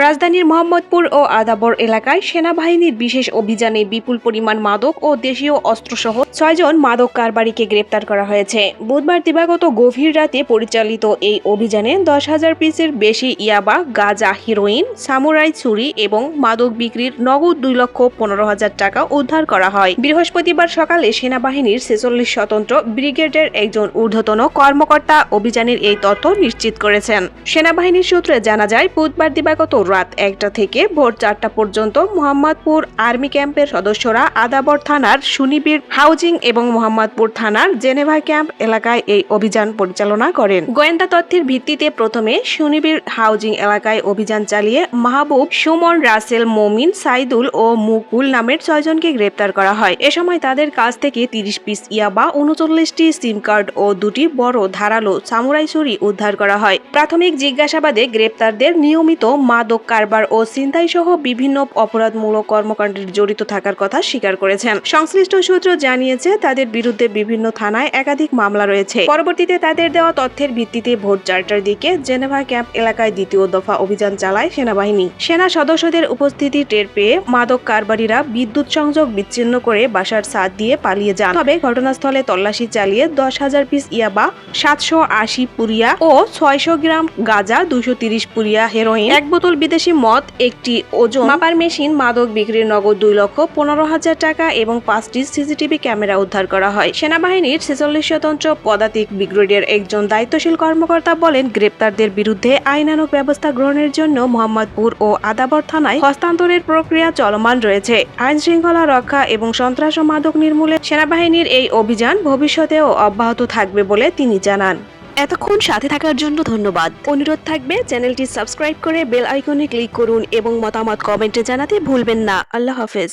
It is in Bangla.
রাজধানীর মোহাম্মদপুর ও আদাবর এলাকায় সেনাবাহিনীর বিশেষ অভিযানে বিপুল পরিমাণ মাদক ও দেশীয় অস্ত্রসহ ৬ জন মাদক কারবারিকে গ্রেপ্তার করা হয়েছে। বুধবার দিবাগত গভীর রাতে পরিচালিত এই অভিযানে ১০,০০০ পিসের বেশি ইয়াবা, গাঁজা, হেরোইন, সামুরাই ছুরি এবং মাদক বিক্রির নগদ ২,১৫,০০০ টাকা উদ্ধার করা হয়। বৃহস্পতিবার সকালে সেনাবাহিনীর ৪৬ স্বতন্ত্র ব্রিগেডের একজন ঊর্ধ্বতন কর্মকর্তা অভিযানের এই তথ্য নিশ্চিত করেছেন। সেনাবাহিনীর সূত্রে জানা যায়, বুধবার দিবাগত রাত ১টা থেকে ভোর ৪টা পর্যন্ত মোহাম্মদপুর আর্মি ক্যাম্পের সদস্যরা আদাবর থানার সুনিবির হাউজিং এবং মোহাম্মদপুর থানার জেনেভা ক্যাম্প এলাকায় এই অভিযান পরিচালনা করেন। গোয়েন্দা তথ্যের ভিত্তিতে প্রথমে সুনিবির হাউজিং এলাকায় অভিযান চালিয়ে মাহবুব, সুমন, রাসেল, মমিন, সাইদুল ও মুকুল নামের ৬ জনকে গ্রেপ্তার করা হয়। এ সময় তাদের কাছ থেকে ৩০ পিস ইয়াবা, ৩৯টি সিম কার্ড ও ২টি বড় ধারালো সামুরাই ছুরি উদ্ধার করা হয়। প্রাথমিক জিজ্ঞাসাবাদে গ্রেপ্তারদের নিয়মিত মাদক কারবার ও ছিনতাই সহ বিভিন্ন অপরাধমূলক কর্মকাণ্ডে জড়িত থাকার কথা স্বীকার করেছেন। সংশ্লিষ্ট সূত্র জানিয়েছে, তাদের বিরুদ্ধে বিভিন্ন থানায় একাধিক মামলা রয়েছে। পরবর্তীতে তাদের দেওয়া তথ্যের ভিত্তিতে ভোর ৪টার দিকে জেনেভা ক্যাম্প এলাকায় দ্বিতীয় দফা অভিযান চালায় সেনাবাহিনী। সেনা সদস্যদের উপস্থিতি টের পেয়ে মাদক কারবারিরা বিদ্যুৎ সংযোগ বিচ্ছিন্ন করে বাসার ছাদ দিয়ে পালিয়ে যান। তবে ঘটনাস্থলে তল্লাশি চালিয়ে ১০,০০০ পিস ইয়াবা, ৭৮০ পুরিয়া ও ৬০০ গ্রাম গাঁজা, ২৩০ পুরিয়া হেরোইন, ১ বোতল বিদেশি মদ, একটি ওজন মাপার মেশিন, মাদক বিক্রির নগদ ২,১৫,০০০ টাকা এবং ৫টি সিসিটিভি ক্যামেরা উদ্ধার করা হয়। সেনাবাহিনীর ৪৬ স্বতন্ত্র পদাতিক ব্রিগেডের একজন দায়িত্বশীল কর্মকর্তা বলেন, গ্রেপ্তারদের বিরুদ্ধে আইনানুগ ব্যবস্থা গ্রহণের জন্য মোহাম্মদপুর ও আদাবর থানায় হস্তান্তরের প্রক্রিয়া চলমান রয়েছে। আইন শৃঙ্খলা রক্ষা এবং সন্ত্রাস ও মাদক নির্মূলে সেনাবাহিনীর এই অভিযান ভবিষ্যতেও অব্যাহত থাকবে বলে তিনি জানান। এতক্ষণ সাথে থাকার জন্য ধন্যবাদ। অনুরোধ থাকবে, চ্যানেলটি সাবস্ক্রাইব করে বেল আইকনে ক্লিক করুন এবং মতামত কমেন্টে জানাতে ভুলবেন না। আল্লাহ হাফেজ।